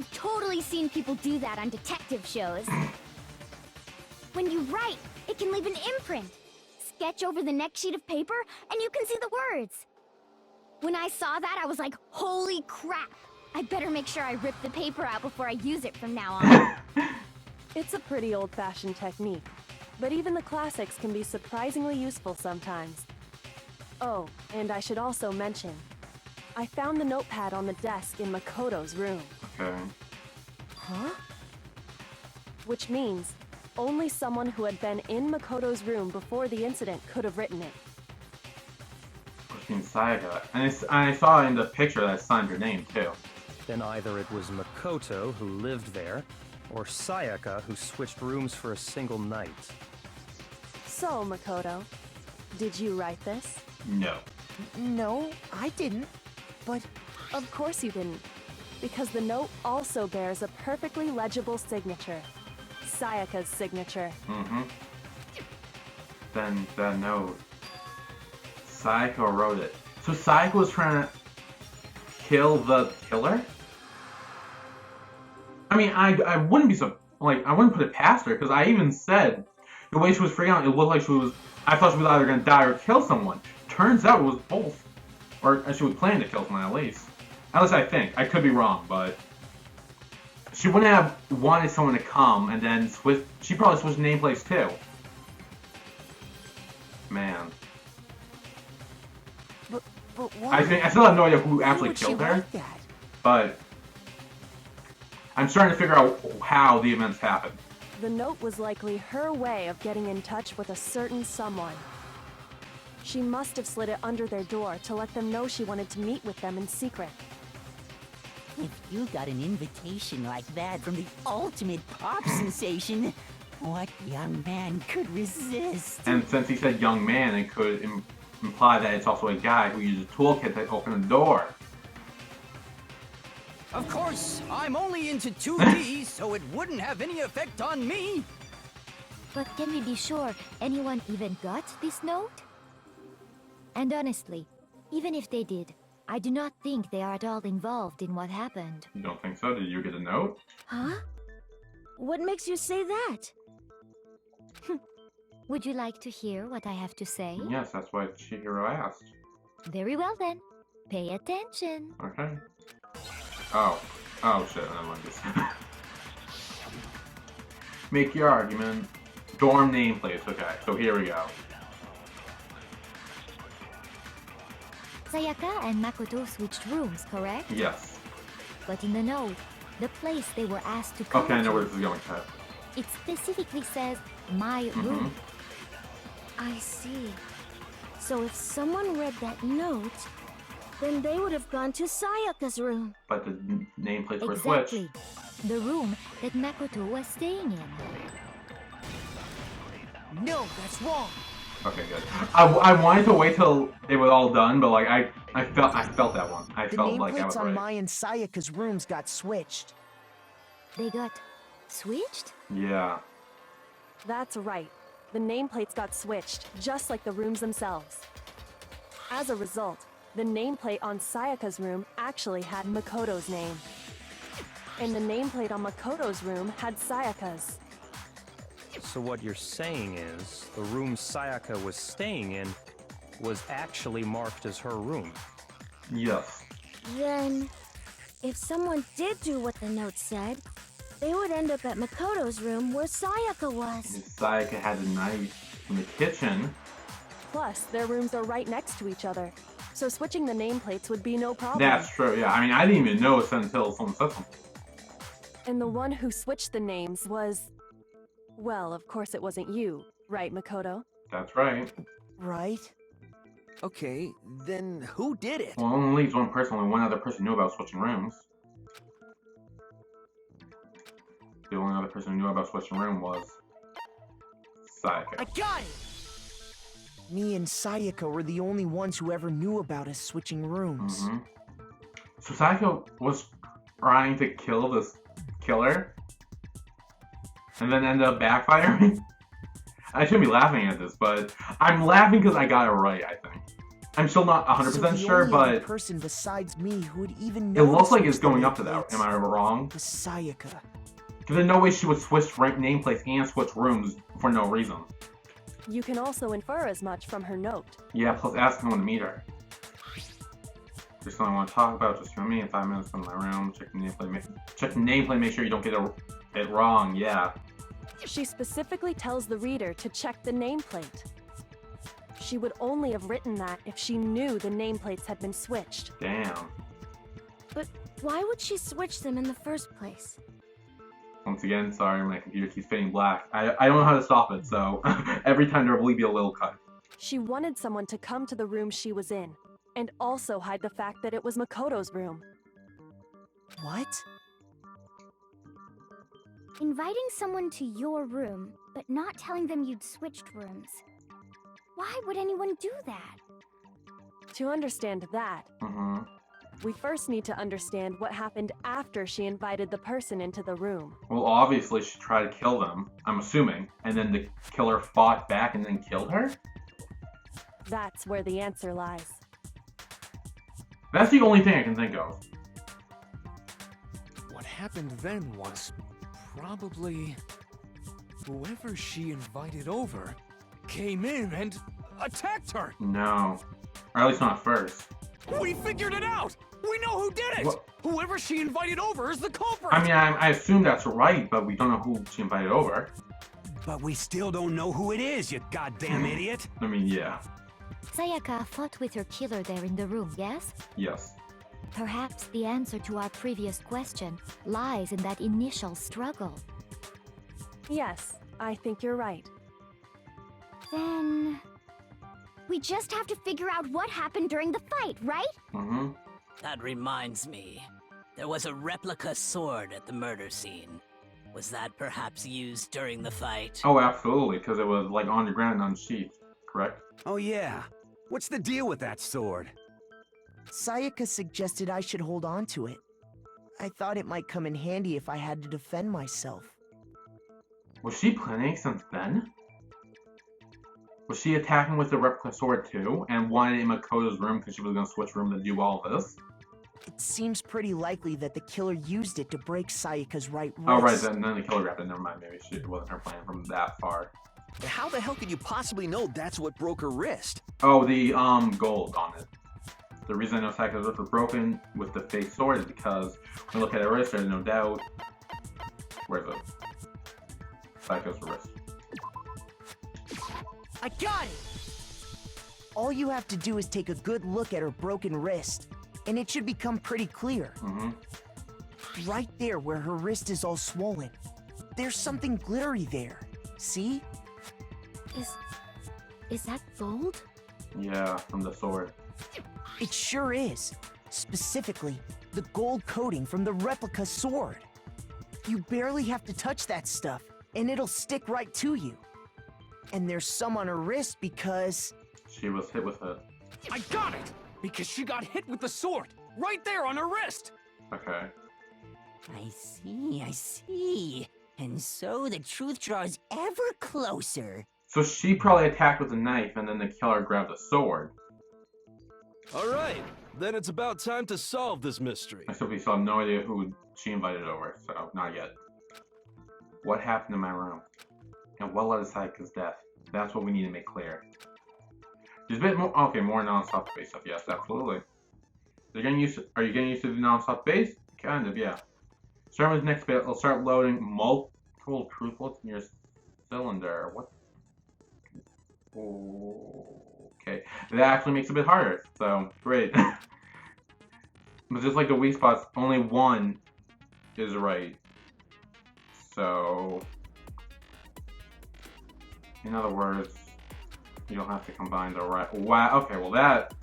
I've totally seen people do that on detective shows. When you write, it can leave an imprint. Sketch over the next sheet of paper, and you can see the words. When I saw that, I was like, holy crap! I better make sure I rip the paper out before I use it from now on. It's a pretty old-fashioned technique, but even the classics can be surprisingly useful sometimes. Oh, and I should also mention, I found the notepad on the desk in Makoto's room. Okay. Huh? Which means only someone who had been in Makoto's room before the incident could have written it. Which means Sayaka. And I saw in the picture that signed your name, too. Then either it was Makoto who lived there, or Sayaka who switched rooms for a single night. So, Makoto, did you write this? No. No, I didn't. But Of course you didn't, because the note also bears a perfectly legible signature. Sayaka's signature. Mm-hmm. Then that note. Sayaka wrote it. So Sayaka was trying to kill the killer? I mean, I wouldn't be so, like, I wouldn't put it past her, because I even said, the way she was freaking out, it looked like I thought she was either going to die or kill someone. Turns out it was both. Or she was planning to kill someone, at least. At least I think. I could be wrong, but she wouldn't have wanted someone to come and then switch. She probably switched nameplates too. Man. but why? I still have no idea who Why actually would she killed her, write that? but I'm starting to figure out how the events happened. The note was likely her way of getting in touch with a certain someone. She must have slid it under their door to let them know she wanted to meet with them in secret. If you got an invitation like that from the ultimate pop sensation, what young man could resist? And since he said young man, it could imply that it's also a guy who used a toolkit to open the door. Of course, I'm only into 2D, so it wouldn't have any effect on me. But can we be sure anyone even got this note? And honestly, even if they did, I do not think they are at all involved in what happened. You don't think so? Did you get a note? Huh? What makes you say that? Would you like to hear what I have to say? Yes, that's what Chihiro asked. Very well then. Pay attention. Okay. Oh shit, I like this. Make your argument. Dorm nameplates, okay, so here we go. Sayaka and Makoto switched rooms, correct? Yes. But in the note, the place they were asked to come Okay, I know to, where this is going, Ted. it specifically says, my room. I see. So if someone read that note, then they would have gone to Sayaka's room. But the nameplates were Exactly. switched. The room that Makoto was staying in. No, that's wrong. Okay, good. I wanted to wait till it was all done, but like I felt that one. I The felt like I nameplates was on right. Maier and Sayaka's rooms got switched. They got switched? Yeah. That's right. The nameplates got switched, just like the rooms themselves. As a result, the nameplate on Sayaka's room actually had Makoto's name. And the nameplate on Makoto's room had Sayaka's. So what you're saying is, the room Sayaka was staying in was actually marked as her room. Yes. Then, if someone did do what the note said, they would end up at Makoto's room where Sayaka was. Sayaka had a knife in the kitchen. Plus, their rooms are right next to each other, so switching the nameplates would be no problem. That's true, yeah. I mean, I didn't even notice until someone said something. And the one who switched the names was... Well, of course it wasn't you, right, Makoto? That's right. Right? Okay, then who did it? Well, only leaves one person, only one other person knew about switching rooms. The only other person who knew about switching room was I Sayaka. got it! Me and Sayaka were the only ones who ever knew about us switching rooms. So Sayaka was trying to kill this killer, and then ended up backfiring? I shouldn't be laughing at this, but I'm laughing because I got it right, I think. I'm still not 100% sure, the only other but person besides me who would even it know looks to like it's switch the going up to that. nameplates Am I wrong? was Sayaka. Because there's no way she would switch rank nameplates and switch rooms for no reason. You can also infer as much from her note. Yeah, plus ask someone to meet her. There's something I want to talk about. Just join me in 5 minutes from my room. Check the nameplate. Make sure you don't get it wrong. Yeah. She specifically tells the reader to check the nameplate. She would only have written that if she knew the nameplates had been switched. Damn. But why would she switch them in the first place? Once again, sorry, my computer keeps fading black. I don't know how to stop it, so every time there will be a little cut. She wanted someone to come to the room she was in, and also hide the fact that it was Makoto's room. What? Inviting someone to your room, but not telling them you'd switched rooms. Why would anyone do that? To understand that, we first need to understand what happened after she invited the person into the room. Well, obviously she tried to kill them, I'm assuming, and then the killer fought back and then killed her? That's where the answer lies. That's the only thing I can think of. What happened then was probably whoever she invited over came in and attacked her. No. Or at least not first. We figured it out! We know who did it! What? Whoever she invited over is the culprit! I mean, I assume that's right, but we don't know who she invited over. But we still don't know who it is, you goddamn idiot! I mean, yeah. Sayaka fought with her killer there in the room, yes? Yes. Perhaps the answer to our previous question lies in that initial struggle. Yes, I think you're right. Then... we just have to figure out what happened during the fight, right? That reminds me. There was a replica sword at the murder scene. Was that perhaps used during the fight? Oh, absolutely, because it was like on the ground unsheathed, correct? Oh yeah. What's the deal with that sword? Sayaka suggested I should hold on to it. I thought it might come in handy if I had to defend myself. Was she planning since then? Was she attacking with the replica sword too, and wanted it in Makoto's room because she was going to switch room to do all this? It seems pretty likely that the killer used it to break Sayaka's right wrist. Oh, right, then the killer grabbed it. Never mind, maybe it wasn't her plan from that far. How the hell could you possibly know that's what broke her wrist? Oh, the gold on it. The reason I know Sayaka's wrist was broken with the fake sword is because when I look at her wrist, there's no doubt. Where's it? Sayaka's wrist. I got it! All you have to do is take a good look at her broken wrist, and it should become pretty clear. Right there where her wrist is all swollen. There's something glittery there. See? Is that gold? Yeah, from the sword. It sure is. Specifically, the gold coating from the replica sword. You barely have to touch that stuff, and it'll stick right to you. And there's some on her wrist because... she was hit with it. I got it! Because she got hit with the sword! Right there on her wrist! Okay. I see. And so the truth draws ever closer. So she probably attacked with a knife, and then the killer grabbed a sword. Alright, then it's about time to solve this mystery. I still have no idea who she invited over, so not yet. What happened in my room? And what led to Sayaka's death? That's what we need to make clear. There's a bit more, okay, more non-stop space stuff, yes, absolutely. Are you getting used to the non-stop base? Kind of, yeah. Starting with the next bit, it'll start loading multiple truth bullets in your cylinder. What? Okay, that actually makes it a bit harder, so great. But just like the weak spots, only one is right. So, in other words, you'll have to combine the right. Wow. Okay. Well, that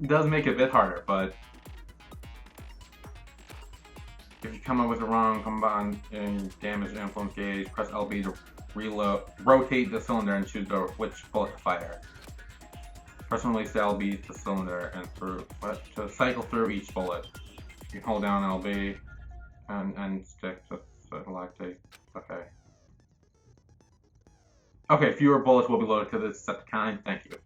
does make it a bit harder, but if you come up with the wrong combined damage influence gauge, press LB to reload, rotate the cylinder, and choose which bullet to fire. Press and release the LB to cylinder and to cycle through each bullet. You can hold down LB and stick to lactate. Okay. Okay, fewer bullets will be loaded because it's set to kind. Thank you.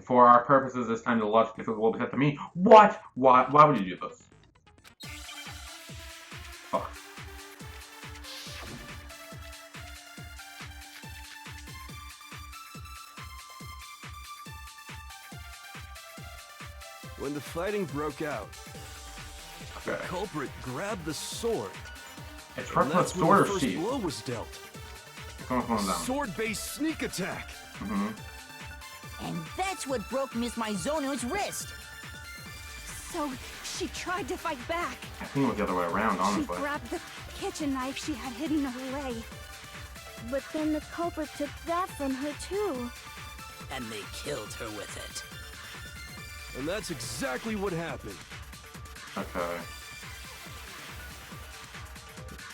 For our purposes, this time the logic will be set to me. What? Why would you do this? Fuck. When the fighting broke out, the Okay. culprit grabbed the sword. It's And from the that's when sword the or first sheath? blow was dealt. Come on down. Sword-based sneak attack. And that's what broke Miss Maizono's wrist. So she tried to fight back. I think it was the other way around, She honestly. grabbed the kitchen knife she had hidden away. But then the culprit took that from her too. And they killed her with it. And that's exactly what happened. Okay.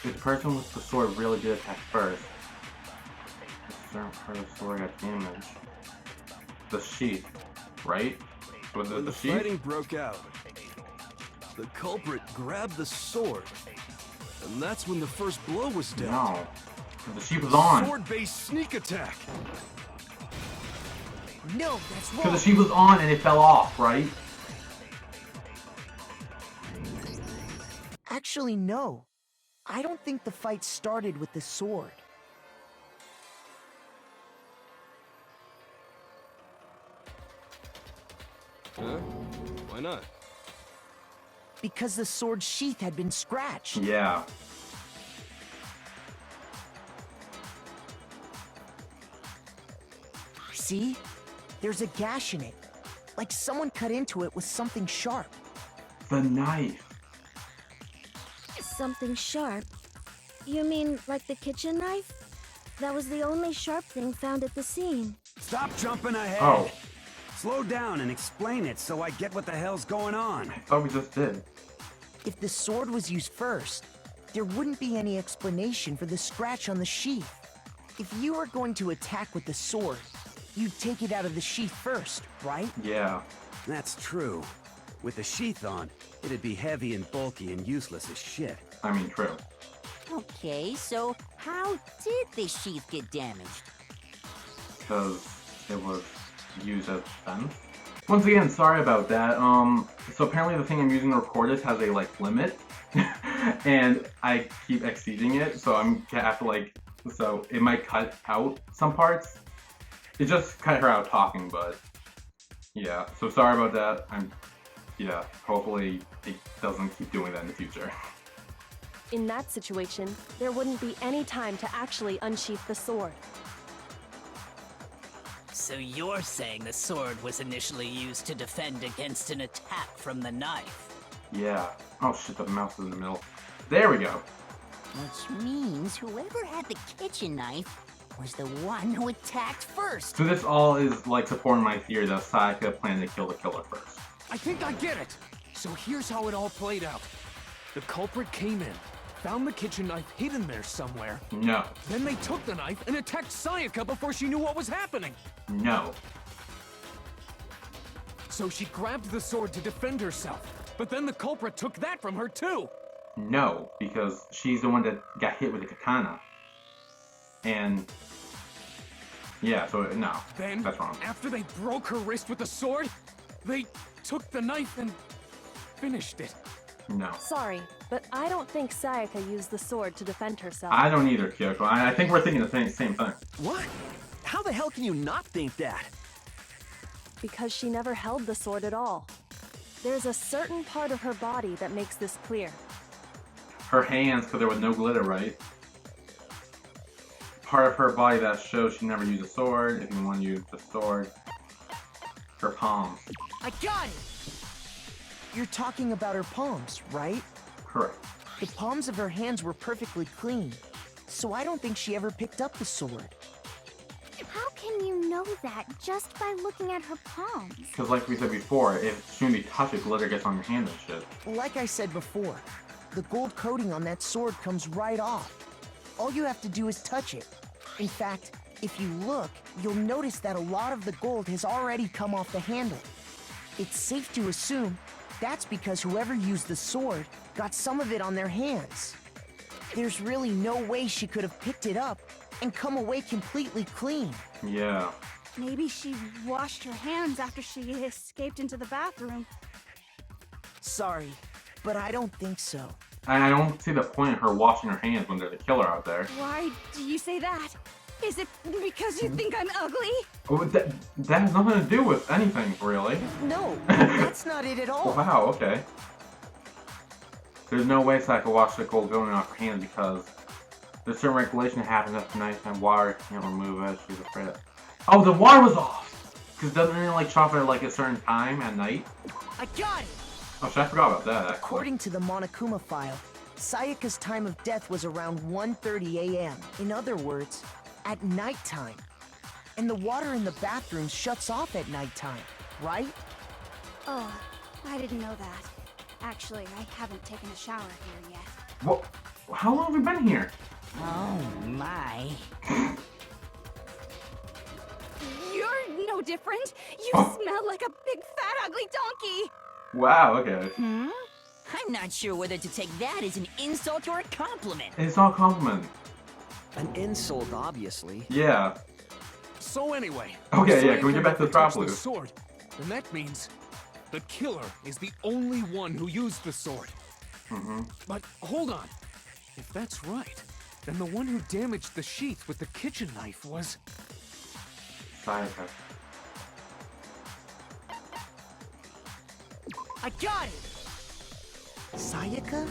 The person with the sword really did attack first. A certain part of the sword got damaged. The sheath, right? Was it When the the sheath? fighting broke out, the culprit grabbed the sword. And that's when the first blow was dealt. No. The sheath was on. Sword-based sneak attack. No, that's wrong. Because the sheath was on and it fell off, right? Actually, no. I don't think the fight started with the sword. Huh? Why not? Because the sword sheath had been scratched. Yeah. See? There's a gash in it. Like someone cut into it with something sharp. The knife. Something sharp? You mean like the kitchen knife? That was the only sharp thing found at the scene. Stop jumping ahead. Oh. Slow down and explain it so I get what the hell's going on. I thought we just did. If the sword was used first, there wouldn't be any explanation for the scratch on the sheath. If you were going to attack with the sword, you'd take it out of the sheath first, right? Yeah. That's true. With the sheath on, it'd be heavy and bulky and useless as shit. I mean, true. Okay, so how did the sheath get damaged? Because it was used as defense. Once again, sorry about that. So apparently the thing I'm using to record this has a, like, limit. And I keep exceeding it, so I'm gonna have to, like, so it might cut out some parts. It just cut her out talking, but yeah. So sorry about that. Yeah, hopefully it doesn't keep doing that in the future. In that situation, there wouldn't be any time to actually unsheath the sword. So you're saying the sword was initially used to defend against an attack from the knife? Yeah. Oh shit, the mouse is in the middle. There we go. Which means whoever had the kitchen knife was the one who attacked first. So this all is like supporting my theory that Sayaka planned to kill the killer first. I think I get it. So here's how it all played out. The culprit came in, found the kitchen knife hidden there somewhere. No. Then they took the knife and attacked Sayaka before she knew what was happening. No. So she grabbed the sword to defend herself. But then the culprit took that from her too. No, because she's the one that got hit with the katana. And yeah, so no, Then, that's wrong. after they broke her wrist with the sword, they took the knife and finished it. No. Sorry, but I don't think Sayaka used the sword to defend herself. I don't either, Kyoko. I think we're thinking the same thing. What? How the hell can you not think that? Because she never held the sword at all. There's a certain part of her body that makes this clear. Her hands, because there was no glitter, right? Part of her body that shows she never used a sword, if you want to use the sword. Her palms. I got it! You're talking about her palms, right? Correct. The palms of her hands were perfectly clean, so I don't think she ever picked up the sword. How can you know that just by looking at her palms? Because like we said before, if she wouldn't be touched, the glitter gets on your hand and shit. Like I said before, the gold coating on that sword comes right off. All you have to do is touch it. In fact, if you look, you'll notice that a lot of the gold has already come off the handle. It's safe to assume that's because whoever used the sword got some of it on their hands. There's really no way she could have picked it up and come away completely clean. Yeah. Maybe she washed her hands after she escaped into the bathroom. Sorry, but I don't think so. I don't see the point in her washing her hands when there's a killer out there. Why do you say that? Is it because you think I'm ugly? Oh, that has nothing to do with anything, really. No, that's not it at all. Wow, okay. There's no way Sayaka could wash the gold going off her hands because there's certain regulation that happens after nighttime. Water can't remove it. She's afraid of. Oh, the water was off! Because doesn't it like chop at like a certain time at night? I got it! Oh shit, I forgot about that. Actually. According to the Monokuma file, Sayaka's time of death was around 1:30 a.m. In other words, at nighttime. And the water in the bathroom shuts off at nighttime, right? Oh, I didn't know that. Actually, I haven't taken a shower here yet. What? How long have we been here? Oh my. You're no different. You smell like a big fat ugly donkey. Wow, okay. I'm not sure whether to take that as an insult or a compliment. It's not a compliment. An insult, obviously. Yeah. So anyway. Okay, yeah, can we get back to the properly? The sword, and that means the killer is the only one who used the sword. But hold on. If that's right, then the one who damaged the sheath with the kitchen knife was... Sayaka. I got it! Sayaka?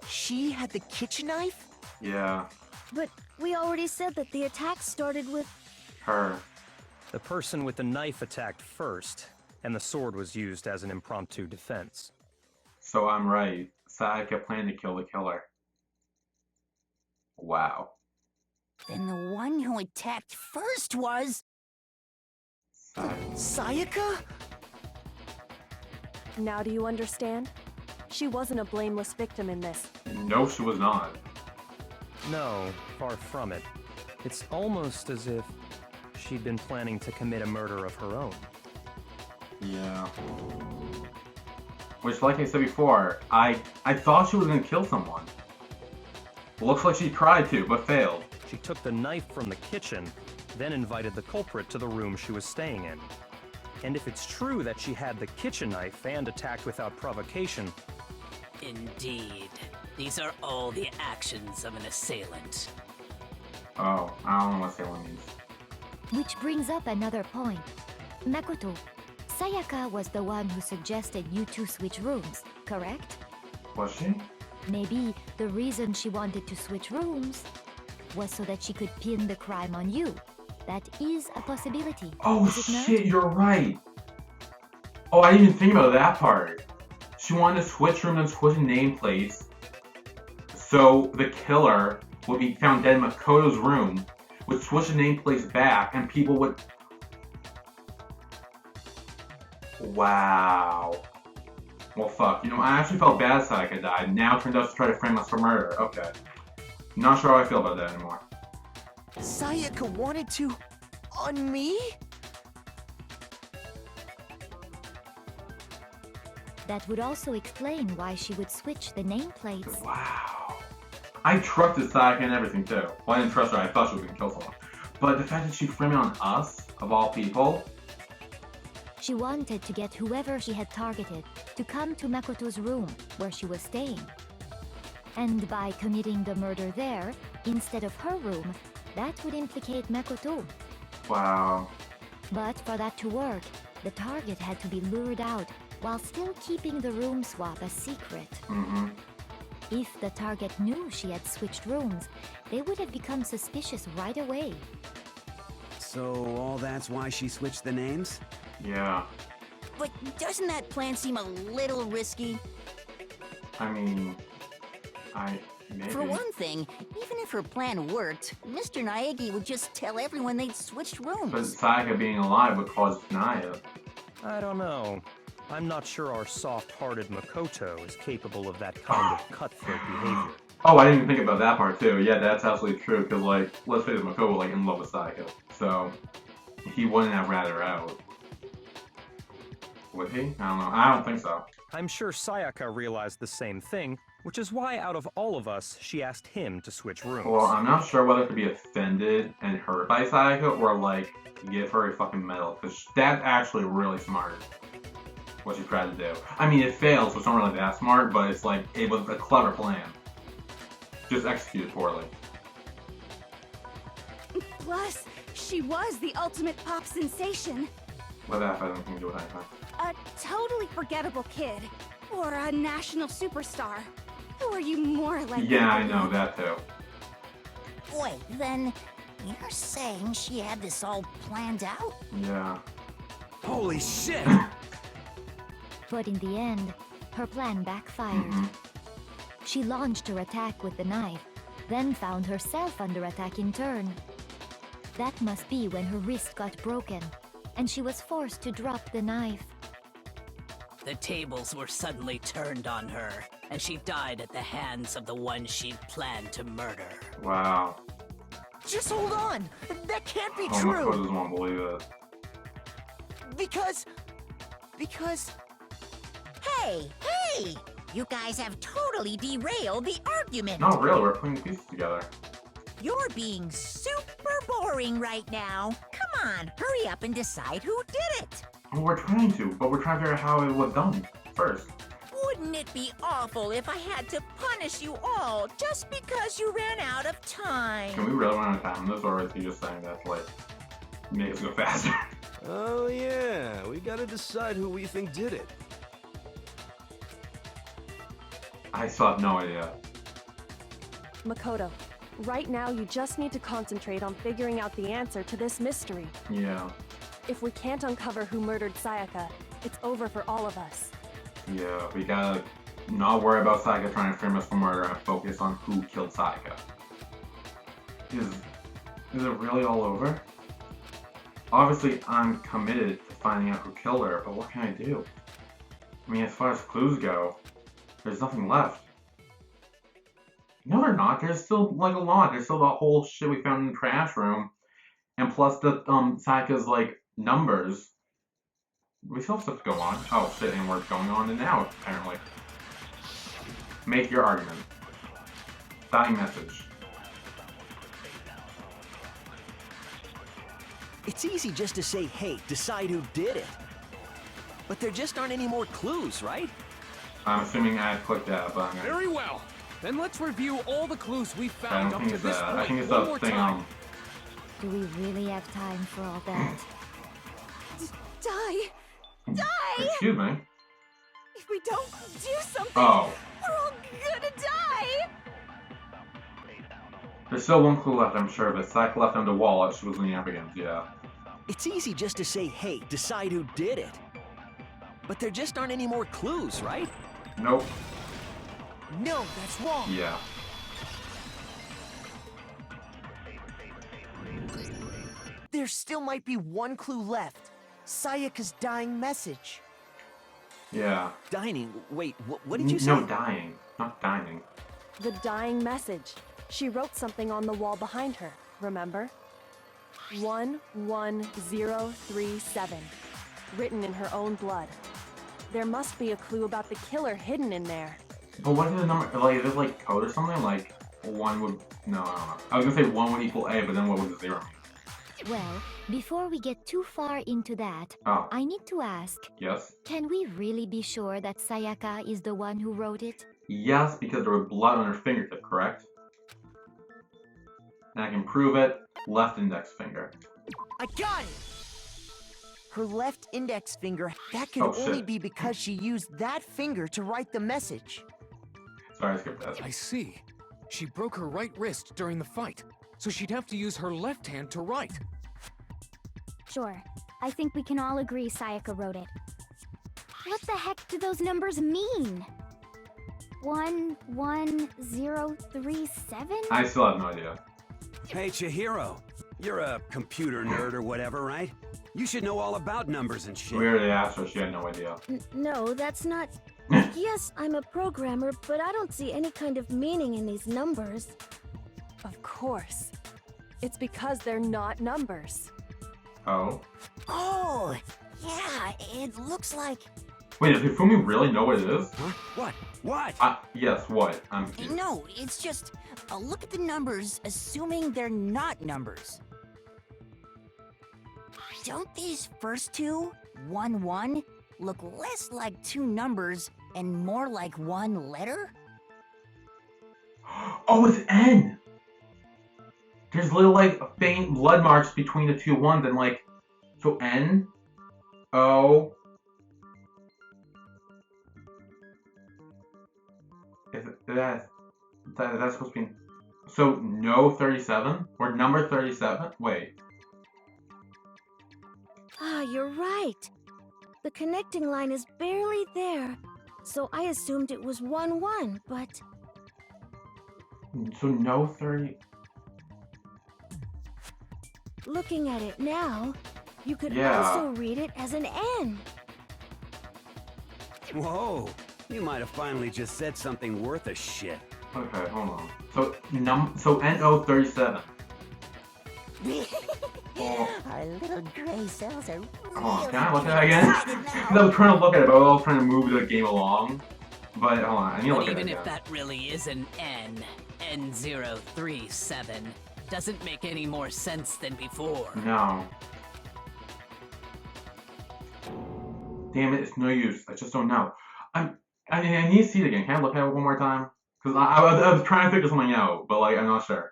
She had the kitchen knife? Yeah. But we already said that the attack started with... Her. The person with the knife attacked first, and the sword was used as an impromptu defense. So I'm right. Sayaka planned to kill the killer. Wow. Then the one who attacked first was... Sayaka? Now do you understand? She wasn't a blameless victim in this. No, she was not. No, far from it. It's almost as if she'd been planning to commit a murder of her own. Yeah. Which, like I said before, I thought she was gonna kill someone. Looks like she tried to, but failed. She took the knife from the kitchen, then invited the culprit to the room she was staying in. And if it's true that she had the kitchen knife and attacked without provocation... Indeed. These are all the actions of an assailant. Oh, I don't know what assailant means. Which brings up another point. Makoto, Sayaka was the one who suggested you two switch rooms, correct? Was she? Maybe the reason she wanted to switch rooms was so that she could pin the crime on you. That is a possibility. Oh is it not? shit, you're right. Oh, I didn't even think about that part. She wanted to switch rooms and switch nameplates, so the killer would be found dead in Makoto's room, would switch the nameplates back, and people would... Wow. Well, fuck. You know, I actually felt bad Sayaka died. Now it turns out to try to frame us for murder. Okay. Not sure how I feel about that anymore. Sayaka wanted to... on me? That would also explain why she would switch the nameplates. Wow. I trusted Sayaka and everything too. Well, I didn't trust her, I thought she was gonna kill someone. But the fact that she'd frame it on us, of all people... She wanted to get whoever she had targeted to come to Makoto's room, where she was staying. And by committing the murder there, instead of her room, that would implicate Makoto. Wow. But for that to work, the target had to be lured out, while still keeping the room swap a secret. If the target knew she had switched rooms, they would have become suspicious right away. So all that's why she switched the names? Yeah. But doesn't that plan seem a little risky? I mean... maybe. For one thing, even if her plan worked, Mr. Naegi would just tell everyone they'd switched rooms. But Sayaka being alive would cause denial. I don't know. I'm not sure our soft-hearted Makoto is capable of that kind of cutthroat behavior. Oh, I didn't even think about that part too. Yeah, that's absolutely true, because like, let's face it, Makoto was like in love with Sayaka. So, he wouldn't have ratted her out. Would he? I don't know. I don't think so. I'm sure Sayaka realized the same thing, which is why out of all of us, she asked him to switch rooms. Well, I'm not sure whether to be offended and hurt by Sayaka or, like, give her a fucking medal, because that's actually really smart, what she tried to do. I mean, it failed, so it's not really that smart, but it's like, it was a clever plan. Just executed poorly. Plus, she was the ultimate pop sensation. What that has anything to do with anything? A totally forgettable kid. Or a national superstar. Who are you more likely Yeah, to I be? know, that too. Wait, then you're saying she had this all planned out? Yeah. Holy shit! But in the end, her plan backfired. She launched her attack with the knife, then found herself under attack in turn. That must be when her wrist got broken, and she was forced to drop the knife. The tables were suddenly turned on her, and she died at the hands of the one she'd planned to murder. Wow. Just hold on! That can't be Oh, my true! doesn't want to believe it. Because... Hey! You guys have totally derailed the argument! No, really, we're putting pieces together. You're being super boring right now. Come on, hurry up and decide who did it! Well, we're trying to, but we're trying to figure out how it was done first. Wouldn't it be awful if I had to punish you all just because you ran out of time? Can we really run out of time on this, or is he just saying that to, like, make us go faster? Oh yeah, we gotta decide who we think did it. I still have no idea. Makoto, right now you just need to concentrate on figuring out the answer to this mystery. Yeah. If we can't uncover who murdered Sayaka, it's over for all of us. Yeah, we gotta not worry about Sayaka trying to frame us for murder and focus on who killed Sayaka. Is it really all over? Obviously, I'm committed to finding out who killed her, but what can I do? I mean, as far as clues go, there's nothing left. No, there's not. There's still, like, a lot. There's still the whole shit we found in the trash room. And plus the, Sayaka's, like, numbers. We still have stuff to go on. Oh, shit, and we're going on now, apparently. Make your argument. Dying message. It's easy just to say, hey, decide who did it. But there just aren't any more clues, right? I'm assuming I clicked that, but I'm gonna... Very well. Then let's review all the clues we I found don't up think to it's this that. I point think it's one that more thing, time. Do we really have time for all that? Die! Die! Excuse me. If we don't do something, Oh. we're all gonna die! There's still one clue left, I'm sure, but Sayaka left on the wall as she was leaning up against, yeah. It's easy just to say, hey, decide who did it. But there just aren't any more clues, right? Nope. No, that's wrong. Yeah. There still might be one clue left. Sayaka's dying message. Yeah. Dining? Wait, what did you say? No, dying. Not dining. The dying message. She wrote something on the wall behind her, remember? 11037. Written in her own blood. There must be a clue about the killer hidden in there. But what is the number? Like, is it like code or something? Like, 1 would... No, I don't know. I was gonna say 1 would equal A, but then what would the 0 mean? Well, before we get too far into that, Oh. I need to ask, Yes? can we really be sure that Sayaka is the one who wrote it? Yes, because there was blood on her fingertip, correct? And I can prove it. Left index finger. I got it! Her left index finger, that could Oh, only shit. be because she used that finger to write the message. Sorry, I skipped that. I see. She broke her right wrist during the fight, so she'd have to use her left hand to write. Sure. I think we can all agree Sayaka wrote it. What the heck do those numbers mean? 11037? I still have no idea. Hey, Chihiro. You're a computer nerd or whatever, right? You should know all about numbers and shit. We already asked her, she had no idea. No, that's not... Yes, I'm a programmer, but I don't see any kind of meaning in these numbers. Of course. It's because they're not numbers. Oh? Oh, Yeah, it looks like... Wait, does Hifumi really know what it is? Huh? What? What? Yes, what? I'm confused. No, it's just... look at the numbers, assuming they're not numbers. Don't these first two, 1, 1, look less like two numbers and more like one letter? Oh, it's N! There's little, like, faint blood marks between the two ones, and, like, so N, O... Is it, that's supposed to be... So, no 37? Or number 37? Wait. Ah, you're right. The connecting line is barely there, so I assumed it was 1, 1, but... So, no 30... Looking at it now, you could Yeah. also read it as an N. Whoa, you might have finally just said something worth a shit. Okay, hold on. So, NO37. Our little gray cells are Hold on, can I look at it again? Because I was trying to look at it, but I was also trying to move the game along. But hold on, I need to But look at it even again. if that really is an N, N037 doesn't make any more sense than before. No. Damn it, it's no use. I just don't know. I need to see it again. Can I look at it one more time? Because I was trying to figure something out, but like I'm not sure.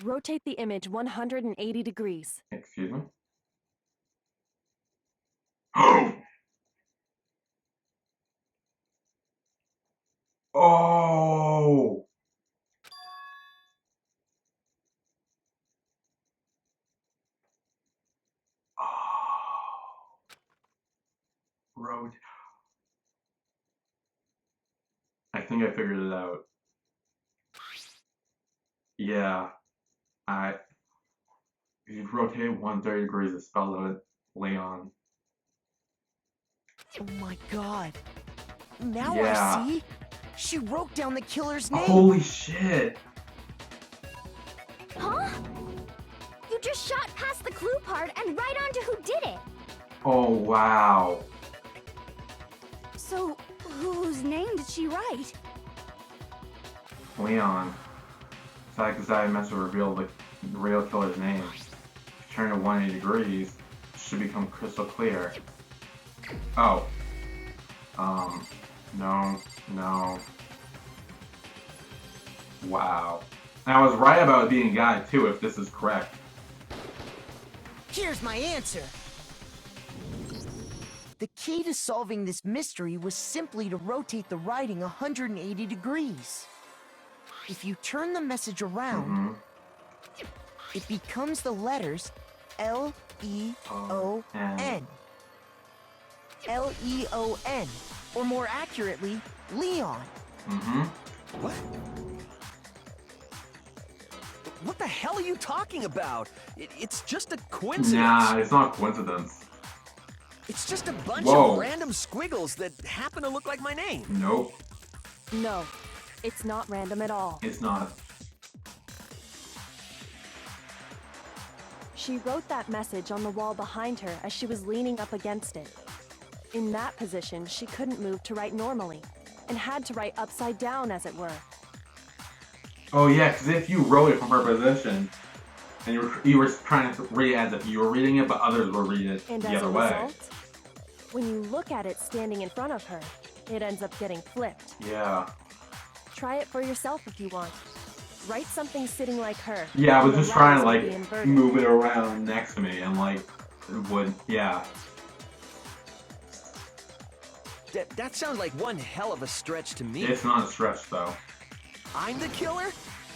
Rotate the image 180 degrees. Excuse me? Oh! Road. I think I figured it out. Yeah. If you rotate 130 degrees, it spells out Leon. Oh my god. Now Yeah. I see. She wrote down the killer's name. Holy shit! Huh? You just shot past the clue part and right onto who did it. Oh wow. So, whose name did she write? Leon. Sakurai meant to reveal the real killer's name. If you turn it 180 degrees, it should become crystal clear. Oh. No. Wow. And I was right about it being a guy too, if this is correct. Here's my answer. The key to solving this mystery was simply to rotate the writing 180 degrees. If you turn the message around, it becomes the letters L-E-O-N. L-E-O-N, or more accurately, Leon. What? What the hell are you talking about? It's just a coincidence. Nah, it's not a coincidence. It's just a bunch Whoa. of random squiggles that happen to look like my name. Nope, No, it's not random at all. it's not. She wrote that message on the wall behind her as she was leaning up against it. In that position, she couldn't move to write normally, and had to write upside down, as it were. Oh yeah, because if you wrote it from her position, and you were trying to read it as if you were reading it, but others were reading it And the as other a way. result, when you look at it standing in front of her, it ends up getting flipped. Yeah. Try it for yourself if you want. Write something sitting like her. Yeah, I was and just the trying to letters will be like inverted. move it around next to me, and like it would, yeah. That sounds like one hell of a stretch to me. It's not a stretch though. I'm the killer?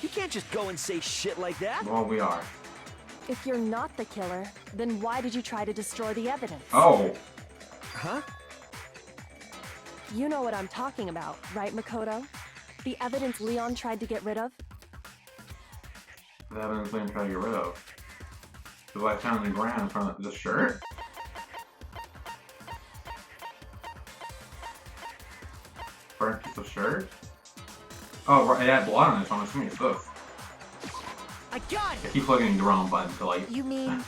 You can't just go and say shit like that. Well, we are. If you're not the killer, then why did you try to destroy the evidence? Oh. Huh? You know what I'm talking about, right, Makoto? The evidence Leon tried to get rid of? The evidence I'm trying to get rid of. The what I found in the ground in front of the shirt. Burnt piece of shirt? Oh, right, it had blood on it, so I'm assuming it's this. I got I it! keep plugging the wrong button to like... You mean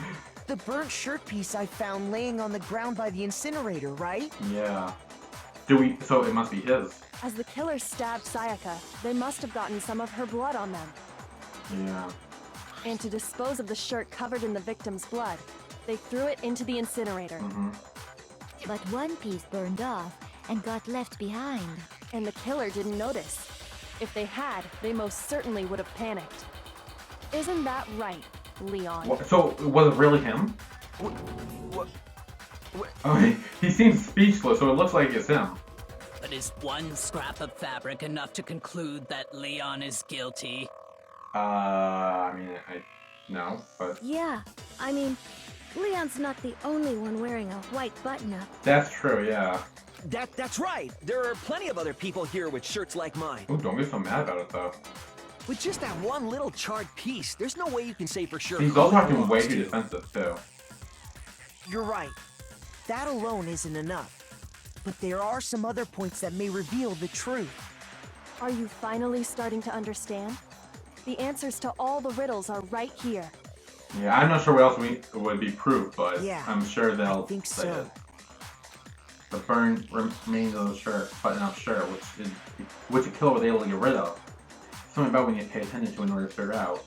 The burnt shirt piece I found laying on the ground by the incinerator, right? Yeah. So it must be his. As the killer stabbed Sayaka, they must have gotten some of her blood on them. Yeah. And to dispose of the shirt covered in the victim's blood, they threw it into the incinerator. But one piece burned off and got left behind. And the killer didn't notice. If they had, they most certainly would have panicked. Isn't that right, Leon? So, was it really him? Oh, he seems speechless, so it looks like it's him. But is one scrap of fabric enough to conclude that Leon is guilty? I mean, no, but... Yeah, I mean, Leon's not the only one wearing a white button-up. That's true, yeah. That's right. There are plenty of other people here with shirts like mine. Ooh, don't get so mad about it, though. With just that one little charred piece, there's no way you can say for sure. He's also acting way too defensive, too. You're right. That alone isn't enough. But there are some other points that may reveal the truth. Are you finally starting to understand? The answers to all the riddles are right here. Yeah, I'm not sure what else would be proof, but yeah, I'm sure they'll think say so. it. The burned remains of the shirt, button-up shirt, which the killer was able to get rid of. Something about when you pay attention to in order to figure out.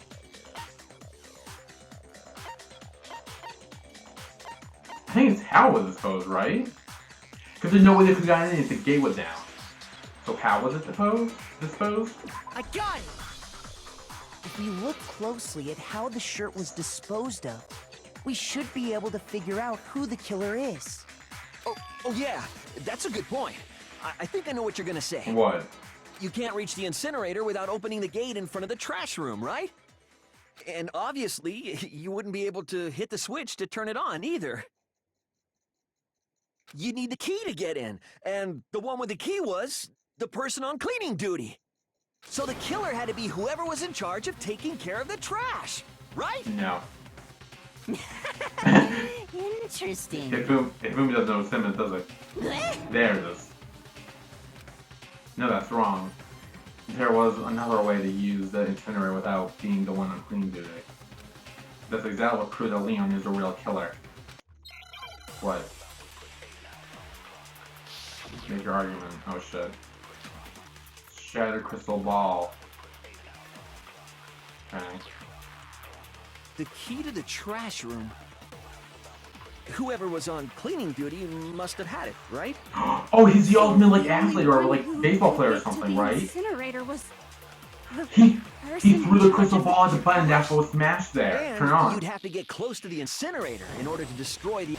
I think it's how it was disposed, right? Because there's no way they could have gotten in if the gate was down. So how was it disposed? I got it! If we look closely at how the shirt was disposed of, we should be able to figure out who the killer is. Oh yeah, that's a good point. I think I know what you're gonna say. What? You can't reach the incinerator without opening the gate in front of the trash room, right? And obviously, you wouldn't be able to hit the switch to turn it on either. You need the key to get in, and the one with the key was the person on cleaning duty. So the killer had to be whoever was in charge of taking care of the trash, right? No. Interesting. Ifumi doesn't know Simmons, does it? There it is. No, that's wrong. There was another way to use the incinerator without being the one on cleaning duty. That's exactly what proved that Leon is the real killer. What? Make your argument. Oh shit. Shattered crystal ball. Okay. The key to the trash room. Whoever was on cleaning duty must have had it, right? Oh, he's the ultimate like athlete or like baseball player or something, right? Incinerator was He threw the crystal ball at the button. That's what was smashed there. And Turn on. you'd have to get close to the incinerator in order to destroy the...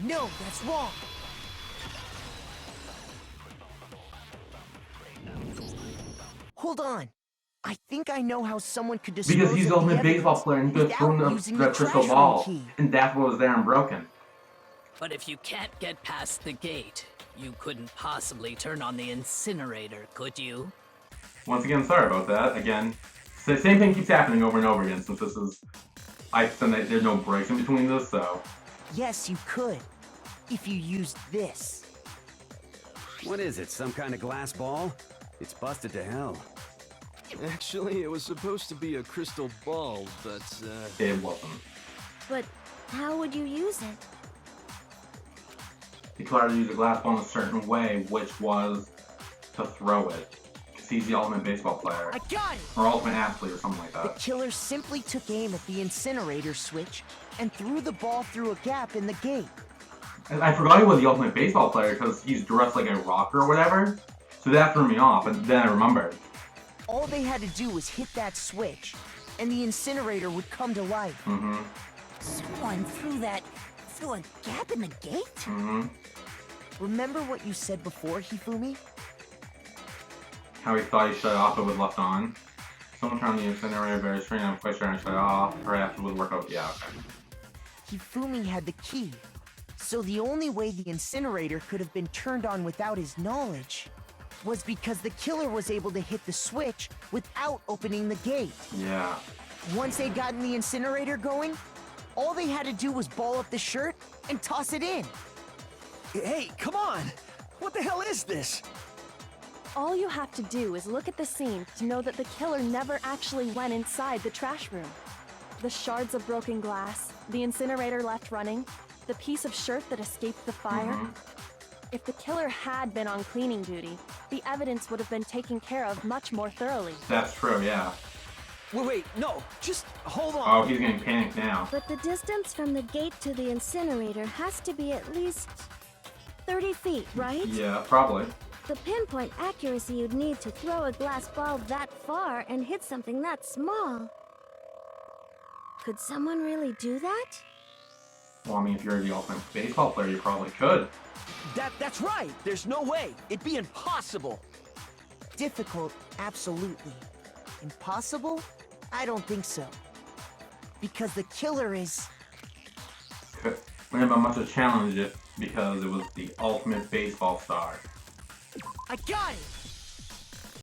No, that's wrong. Hold on. I think I know how someone could dispose Because he's the of ultimate baseball player and he could have thrown the crystal ball. And that's what was there and broken. But if you can't get past the gate, you couldn't possibly turn on the incinerator, could you? Once again, sorry about that. Again, the same thing keeps happening over and over again since this is... there's no breaks in between this, so... Yes, you could. If you used this. What is it, some kind of glass ball? It's busted to hell. Actually, it was supposed to be a crystal ball, but, It wasn't. But how would you use it? He tried to use a glass ball in a certain way, which was to throw it. Because he's the ultimate baseball player. I got it! Or ultimate athlete or something like The that. killer simply took aim at the incinerator switch and threw the ball through a gap in the gate. I forgot he was the ultimate baseball player because he's dressed like a rocker or whatever. So that threw me off, and then I remembered. All they had to do was hit that switch, and the incinerator would come to life. Someone threw a gap in the gate? Remember what you said before, Hifumi? How he thought he shut it off, it was left on. Someone found the incinerator very strange, I'm quite sure I shut it off. Perhaps it would work out. Yeah, okay. Hifumi had the key, so the only way the incinerator could have been turned on without his knowledge was because the killer was able to hit the switch without opening the gate. Yeah. Once they'd gotten the incinerator going, all they had to do was ball up the shirt and toss it in. Hey, come on! What the hell is this? All you have to do is look at the scene to know that the killer never actually went inside the trash room. The shards of broken glass, the incinerator left running, the piece of shirt that escaped the fire. If the killer had been on cleaning duty, the evidence would have been taken care of much more thoroughly. That's true, yeah. Wait, no, just hold on. Oh, he's getting panicked now. But the distance from the gate to the incinerator has to be at least 30 feet, right? Yeah, probably. The pinpoint accuracy you'd need to throw a glass ball that far and hit something that small. Could someone really do that? Well, I mean, if you're the ultimate baseball player, you probably could. That's right. There's no way. It'd be impossible. Difficult, absolutely. Impossible? I don't think so. Because the killer is... Wouldn't have been much of a challenge if because it was the ultimate baseball star. I got it!